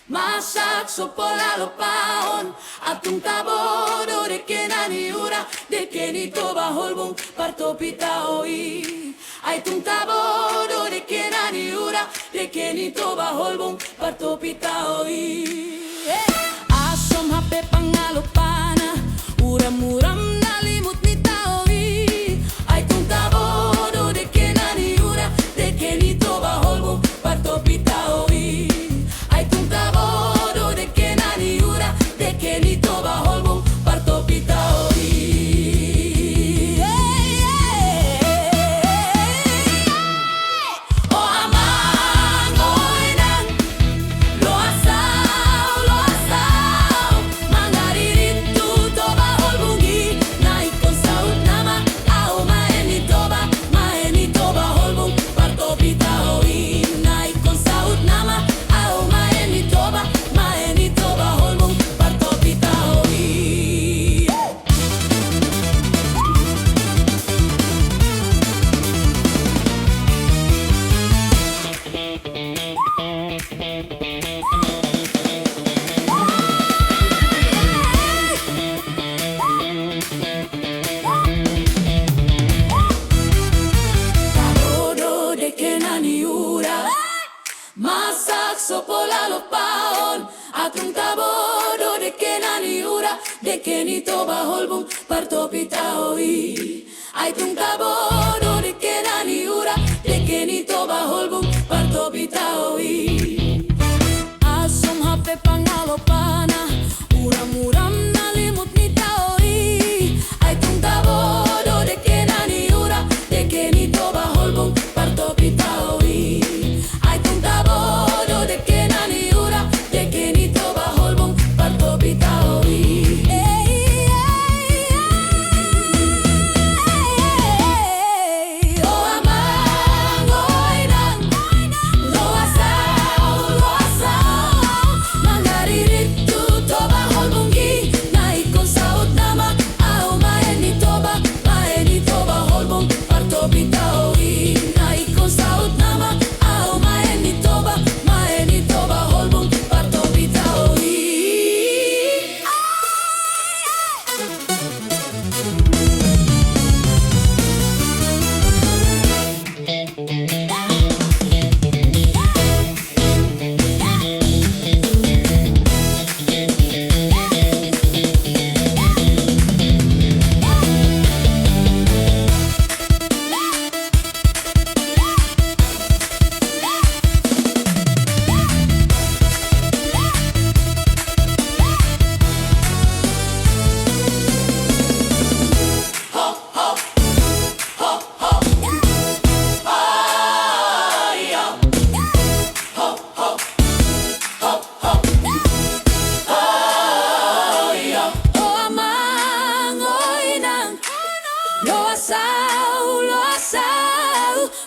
Masakso polalo paon Atong tabodo de kenani ura De kenito baholbong parto pitaoi Ay tung tabodo de kenani ura De kenito baholbong parto pitaoi Asom hape pangalopana Uram-uram nalimut ni taoi Ay tung tabodo de kenani ura De kenito baholbong parto pitaoi Masakso polalo paon Atong tabodo de kenani ura De kenito baholbong parto pitaoi Ay tung tabodo de kenani ura De kenito baholbong parto pitaoi Asom hape pangalopana Uram-uram nalimut ni taoi Ay tung tabodo de kenani ura De kenito baholbong parto pitaoi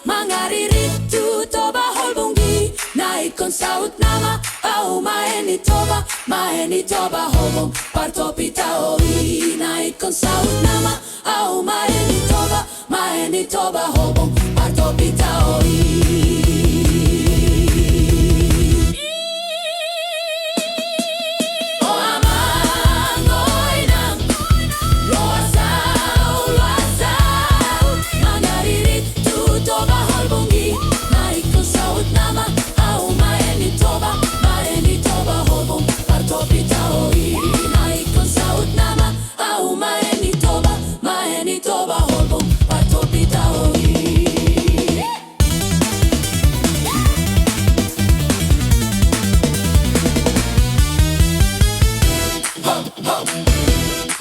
Mangariritu toba holbongi Naik kon saut nama Au maeni toba holbong Parto pitaoi Naik kon saut nama Au maeni toba holbong Parto pitaoi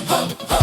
ho, ho.